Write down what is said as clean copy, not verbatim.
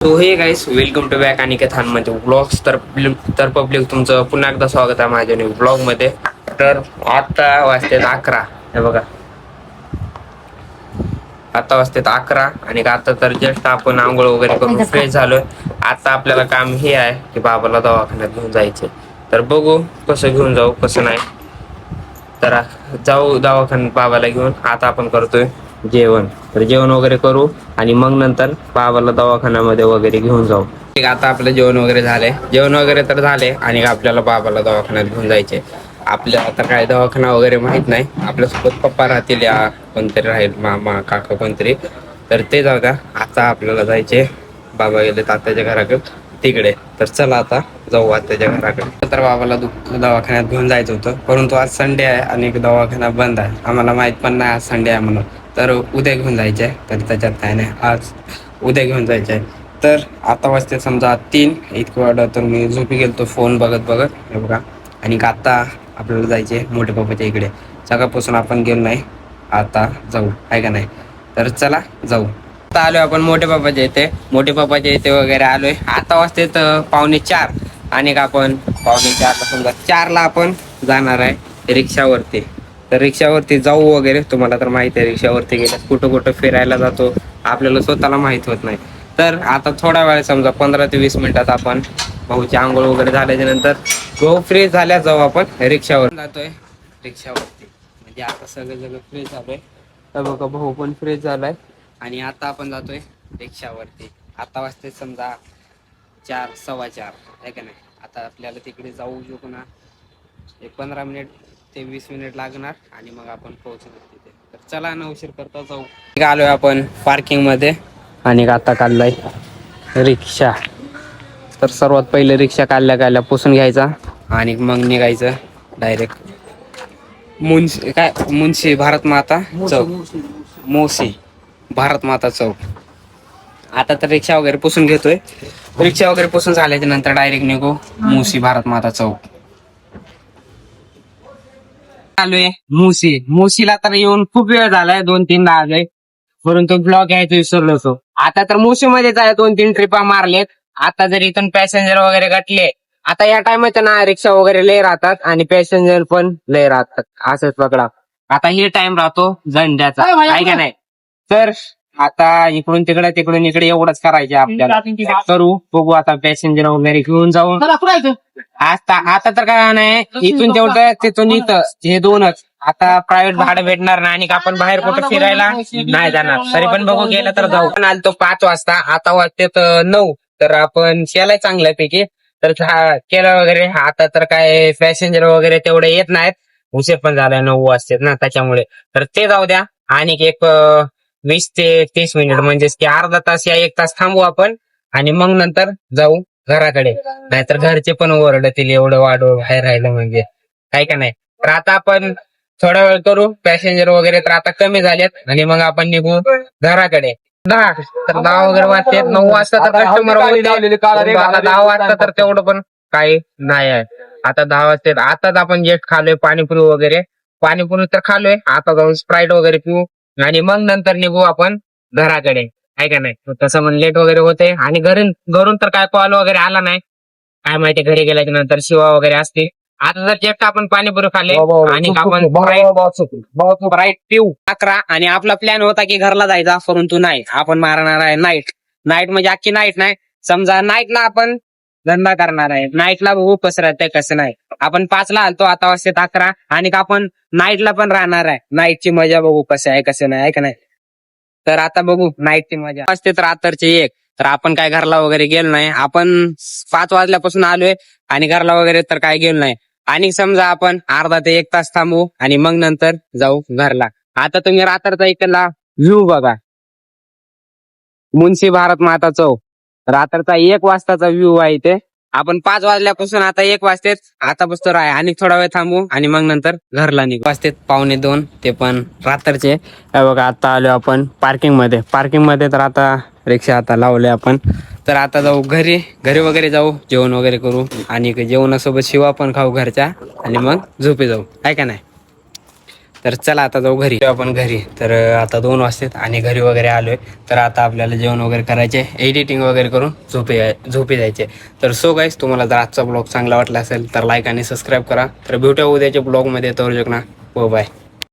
तो hey guys, welcome to back Aniket blogs तर public तुमचं पुन्हा एकदा स्वागत आहे माझ्या न्यू ब्लॉग मध्ये. तर आता वाजतात 11. हे बघा, आता वाजतात 11 आणि आता तर जस्ट आपण आंघोळ वगैरे करून फ्रेश झालोय. आता आपल्याला काम हे आहे की बाबाला दवाखान्यात घेऊन जायचे. तर बघू कसं घेऊन जाऊ कसं नाही. तर जाऊ दवाखान्यात बाबाला घेऊन. आता आपण करतोय जेवण. तर जेवण वगैरे करू आणि मग नंतर बाबाला दवाखान्यामध्ये वगैरे घेऊन जाऊ. आता आपलं जेवण वगैरे झालंय. जेवण वगैरे तर झाले आणि आपल्याला बाबाला दवाखान्यात घेऊन जायचे. आपल्याला आता काय दवाखाना वगैरे माहित नाही. आपल्यासोबत पप्पा राहतील या कोणतरी राहील, मामा काका कोणतरी. तर ते जाऊ द्या. आता आपल्याला जायचे. बाबा गेले तात्याच्या घराकडे तिकडे. तर चला आता जाऊ आत्याच्या घराकडे. तर बाबाला दवाखान्यात घेऊन जायचं होतं, परंतु आज संडे आहे आणि दवाखाना बंद आहे. आम्हाला माहित पण नाही आज संडे आहे म्हणून. तर उद्या घेऊन जायचे आहे. तर त्याच्यात काय नाही, आज उद्या घेऊन जायचे आहे. तर आता वाजते समजा 3 इतकं वाटत. तर मी झोपी गेलतो फोन बघत बघत. हे बघा, आणि आता आपल्याला जायचे मोठे पप्पाच्या इकडे. सकाळपासून आपण गेलो नाही, आता जाऊ आहे का नाही. तर चला जाऊ. आता आलोय आपण मोठे पप्पाच्या इथे. मोठे पप्पाच्या इथे वगैरे आलोय. आता वाजते 3:45 आणि आपण 3:45 समजा 4ला आपण जाणार आहे रिक्षावरती. तर रिक्षावरती जाऊ वगैरे. तुम्हाला तर माहिती आहे रिक्षावरती गेल्यास कुठं कुठं फिरायला जातो आपल्याला स्वतःला माहित होत नाही. तर आता थोडा वेळ समजा 15 ते 20 मिनिटात आपण भाऊची आंघोळ वगैरे झाल्याच्या नंतर भाऊ फ्रेश झाल्या जाऊ आपण रिक्षावर जातोय. रिक्षावरती म्हणजे आता सगळं फ्रेश झालोय. तर बघा भाऊ पण फ्रेश झालाय आणि आता आपण जातोय रिक्षावरती. आता वाजते समजा 4 4:15 आहे का नाही. आता आपल्याला तिकडे जाऊ पुन्हा एक 15 मिनिट ते 20 मिनिट लागणार आणि मग आपण पोहोचणार तिथे. तर चला ना, उशीर करता जाऊ. आलोय आपण पार्किंग मध्ये आणि आता काढलाय रिक्षा. तर सर्वात पहिले रिक्षा काढल्या पुसून घ्यायचा आणि मग निघायचं डायरेक्ट मुन्शी भारत माता चौक. मोसी भारत माता चौक. आता तर रिक्षा वगैरे पुसून घेतोय. रिक्षा वगैरे पुसून झाल्याच्या नंतर डायरेक्ट निघू मुसी भारत माता चौक. आलोय मुसीला तर येऊन खूप वेळ झालाय, 2-3दा आलोय, परंतु ब्लॉग घ्यायचं विसरलो होतो. आता तर मुसी मध्येच आहे, 2-3 ट्रिपा मारलेत. आता जर इथून पॅसेंजर वगैरे गाठले, आता या टायमाच्या ना रिक्षा वगैरे लय राहतात आणि पॅसेंजर पण लय राहतात. असंच पकडा. आता हे टाइम राहतो झंड्याचा, आहे का नाही. तर आता इकडून तिकडून इकडे एवढंच करायचे आपल्याला. करू बघू आता पॅसेंजर वगैरे घेऊन जाऊ. आता तर काय नाही, इथून तेवढं तिथून इथं हे 2च. आता प्रायव्हेट भाडं भेटणार नाही आणि आपण बाहेर कुठं फिरायला नाही जाणार. तरी पण बघू गेलं तर जाऊ. पण आलतो 5 वाजता, आता वाजते 9. तर आपण केलाय चांगल्यापैकी. तर केलं वगैरे. आता तर काय पॅसेंजर वगैरे तेवढे येत नाहीत. उशीर पण झालाय, 9 वाजतात ना त्याच्यामुळे. तर ते जाऊ द्या. आणि एक 20 ते 30 मिनिट म्हणजेच की अर्धा तास या 1 तास थांबू आपण आणि मग नंतर जाऊ घराकडे. नाहीतर घरचे पण ओरडतील एवढं वाढव बाहेर राहिलं म्हणजे, काय का नाही. तर आता आपण थोडा वेळ करू पॅसेंजर वगैरे तर आता कमी झालेत आणि मग आपण निघू घराकडे. 10 तर 10 वगैरे वाजतात. 9 वाजता तर कस्टमर 10 वाजता तर तेवढं पण काही नाही आहे. आता 10 वाजतात. आताच आपण जेट खालोय पाणीपुरी वगैरे. पाणीपुरी तर खालोय. आता जाऊन स्प्राईट वगैरे पिऊ आणि मग नंतर निघू आपण घराकडे, आहे का नाही. तसं पण लेट वगैरे होते आणि घरून तर काय कॉल वगैरे आला नाही. काय माहिती घरी गेल्याच्या नंतर शिवा वगैरे असते. आता जर जेट आपण पाणीपुरी खाल्ले आणि आपण स्प्राईट पिऊ 11 आणि आपला प्लॅन होता की घरला जायचा, परंतु नाही, आपण मारणार आहे नाईट म्हणजे अख्खी नाईट नाही. समजा नाईटला आपण धंदा करणार आहे. नाईटला बघू कसं राहतंय कसं नाही. आपण 5ला आलतो, आता वाजते 11 आणि आपण नाईटला पण राहणार आहे. नाईटची मजा बघू कसं आहे कसं नाही, आहे का नाही. तर आता बघू नाईटची मजा. वाजते तर रात्रीचे 1. तर आपण काय घरला वगैरे गेलो नाही. आपण 5 वाजल्यापासून आलोय आणि घरला वगैरे तर काय गेलो नाही. आणि समजा आपण अर्धा ते 1 तास थांबू आणि मग नंतर जाऊ घरला. आता तुम्ही रात्रीचा इकडला व्ह्यू बघा, मुन्शी भारत माता चौक. रात्रीचा 1 वाजताचा व्ह्यू आहे इथे. आपण 5 वाजल्यापासून आता 1 वाजतेत. आता बसतो आहे आणि थोडा वेळ थांबू आणि मग नंतर घरला निघू. वाजतेत 1:45, ते पण रात्रीचे. बघा आता आलो आपण पार्किंग मध्ये. तर आता रिक्षा आता लावले आपण. तर आता जाऊ घरी वगैरे जाऊ, जेवण वगैरे करू आणि जेवणासोबत शिवा पण खाऊ घरच्या आणि मग झोपे जाऊ, आहे का नाही. तर चला आता जाऊ घरी. आपण घरी तर आता 2 वाजतात आणि घरी वगैरे आलोय. तर आता आपल्याला जेवण वगैरे करायचे, एडिटिंग वगैरे करून झोपे जायचे. तर सो गाईस, तुम्हाला जर आजचा ब्लॉग चांगला वाटला असेल तर लाईक आणि सबस्क्राईब करा. तर भेटूया उद्याच्या ब्लॉगमध्ये. तर ना, हो बाय.